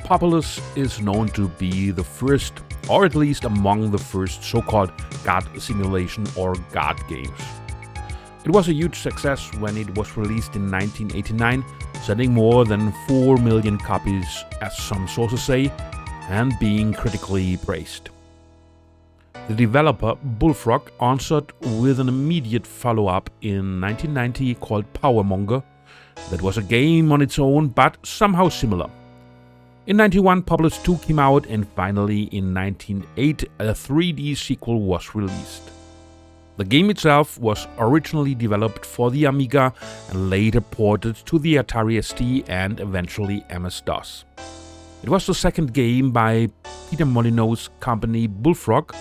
Populous is known to be the first, or at least among the first, so-called God simulation or God games. It was a huge success when it was released in 1989, selling more than 4 million copies, as some sources say, and being critically praised. The developer Bullfrog answered with an immediate follow-up in 1990 called Powermonger. That was a game on its own, but somehow similar. In 1991, Populous 2 came out, and finally in 1998 a 3D sequel was released. The game itself was originally developed for the Amiga and later ported to the Atari ST and eventually MS-DOS. It was the second game by Peter Molyneux's company Bullfrog,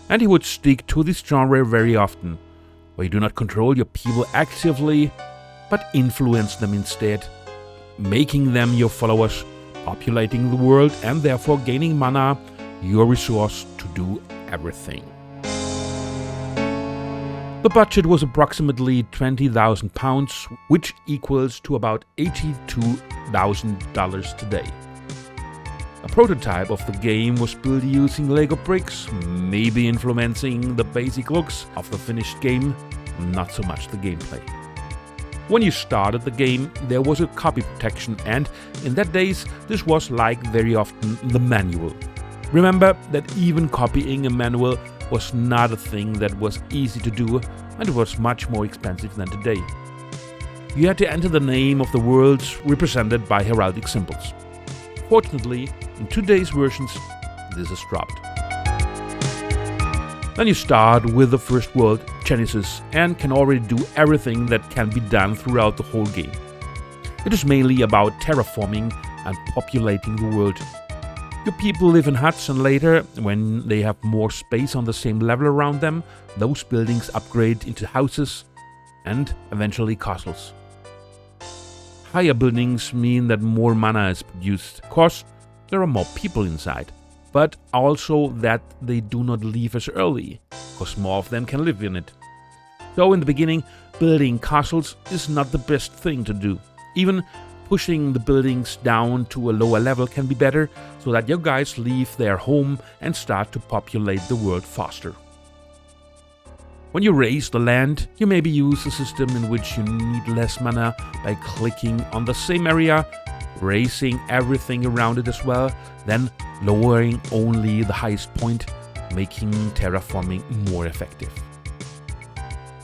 and he would stick to this genre very often, where you do not control your people actively, but influence them instead, making them your followers, populating the world and therefore gaining mana, your resource to do everything. The budget was approximately £20,000, which equals to about $82,000 today. A prototype of the game was built using Lego bricks, maybe influencing the basic looks of the finished game, not so much the gameplay. When you started the game, there was a copy protection, and in that days this was like very often the manual. Remember that even copying a manual was not a thing that was easy to do, and it was much more expensive than today. You had to enter the name of the worlds represented by heraldic symbols. Fortunately, in today's versions, this is dropped. Then you start with the first world, Genesis, and can already do everything that can be done throughout the whole game. It is mainly about terraforming and populating the world. Your people live in huts, and later, when they have more space on the same level around them, those buildings upgrade into houses and eventually castles. Higher buildings mean that more mana is produced. Of course, there are more people inside, but also that they do not leave as early, because more of them can live in it. So in the beginning, building castles is not the best thing to do. Even pushing the buildings down to a lower level can be better, so that your guys leave their home and start to populate the world faster. When you raise the land, you maybe use a system in which you need less mana by clicking on the same area, raising everything around it as well, then lowering only the highest point, making terraforming more effective.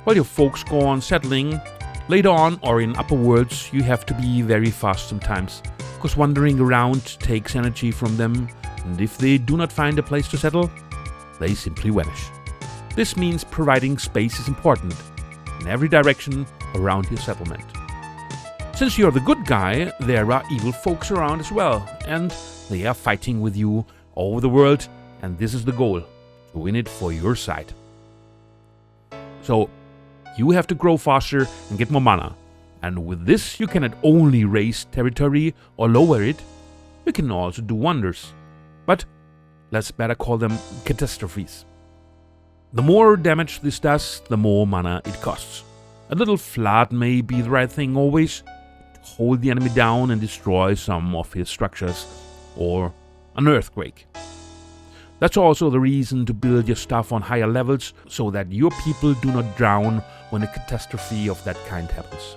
While your folks go on settling, later on or in upper worlds you have to be very fast sometimes, because wandering around takes energy from them, and if they do not find a place to settle, they simply vanish. This means providing space is important in every direction around your settlement. Since you're the good guy, there are evil folks around as well, and they are fighting with you over the world, and this is the goal, to win it for your side. So, you have to grow faster and get more mana, and with this you cannot only raise territory or lower it, you can also do wonders. But let's better call them catastrophes. The more damage this does, the more mana it costs. A little flood may be the right thing always, to hold the enemy down and destroy some of his structures, or an earthquake. That's also the reason to build your stuff on higher levels, so that your people do not drown when a catastrophe of that kind happens.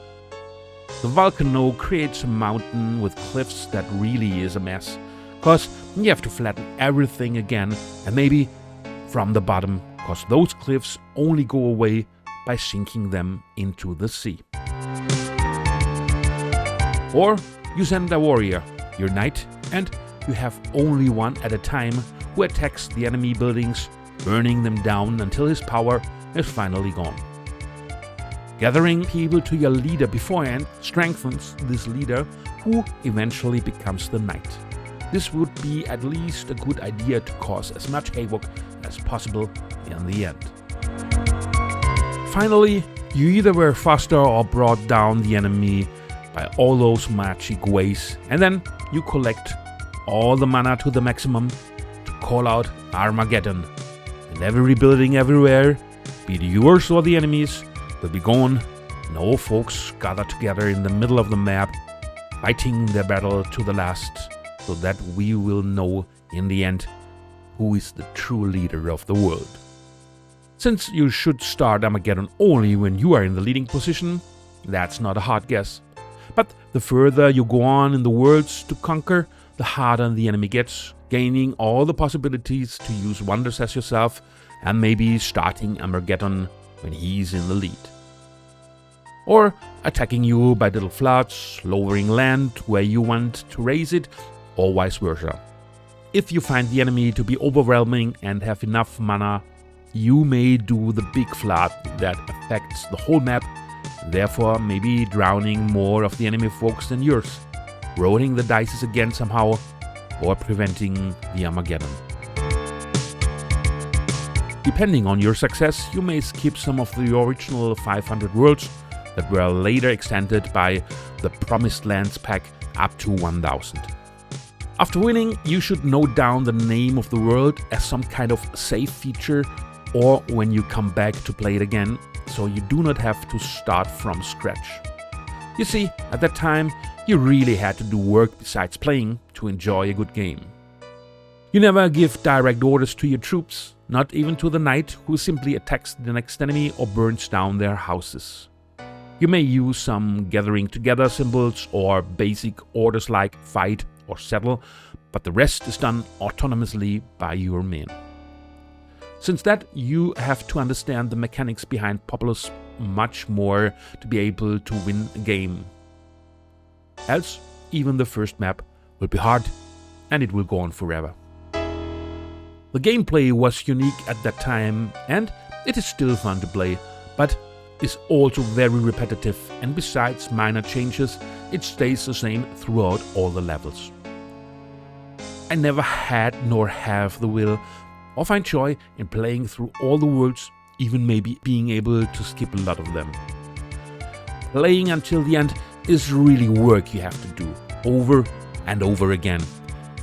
The volcano creates a mountain with cliffs that really is a mess, cause you have to flatten everything again, and maybe from the bottom, cause those cliffs only go away by sinking them into the sea. Or you send a warrior, your knight, and you have only one at a time who attacks the enemy buildings, burning them down until his power is finally gone. Gathering people to your leader beforehand strengthens this leader, who eventually becomes the knight. This would be at least a good idea to cause as much havoc as possible in the end. Finally, you either were faster or brought down the enemy by all those magic ways, and then you collect all the mana to the maximum to call out Armageddon. And every building everywhere, be it yours or the enemies, will be gone, and all folks gather together in the middle of the map, fighting their battle to the last, so that we will know in the end who is the true leader of the world. Since you should start Armageddon only when you are in the leading position, that's not a hard guess. But the further you go on in the worlds to conquer, the harder the enemy gets, gaining all the possibilities to use wonders as yourself and maybe starting Armageddon when he's in the lead. Or attacking you by little floods, lowering land where you want to raise it, or vice versa. If you find the enemy to be overwhelming and have enough mana, you may do the big flood that affects the whole map, therefore maybe drowning more of the enemy folks than yours, rolling the dice again somehow, or preventing the Armageddon. Depending on your success, you may skip some of the original 500 worlds that were later extended by the Promised Lands pack up to 1000. After winning, you should note down the name of the world as some kind of save feature or when you come back to play it again, so you do not have to start from scratch. You see, at that time, you really had to do work besides playing to enjoy a good game. You never give direct orders to your troops, not even to the knight who simply attacks the next enemy or burns down their houses. You may use some gathering together symbols or basic orders like fight or settle, but the rest is done autonomously by your men. Since that, you have to understand the mechanics behind Populous much more to be able to win a game. Else, even the first map will be hard and it will go on forever. The gameplay was unique at that time and it is still fun to play, but is also very repetitive, and besides minor changes, it stays the same throughout all the levels. I never had nor have the will or find joy in playing through all the worlds, even maybe being able to skip a lot of them. Playing until the end is really work you have to do, over and over again.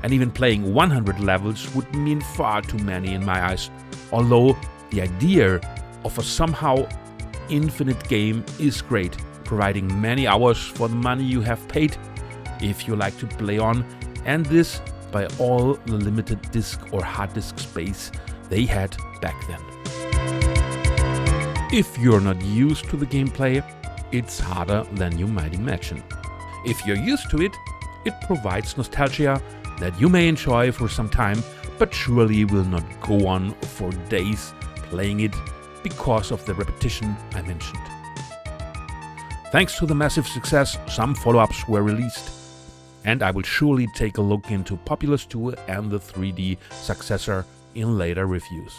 And even playing 100 levels would mean far too many in my eyes, although the idea of a somehow infinite game is great, providing many hours for the money you have paid if you like to play on, and this by all the limited disk or hard disk space they had back then. If you're not used to the gameplay, it's harder than you might imagine. If you're used to it, it provides nostalgia that you may enjoy for some time, but surely will not go on for days playing it because of the repetition I mentioned. Thanks to the massive success, some follow-ups were released, and I will surely take a look into Populous 2 and the 3D successor in later reviews.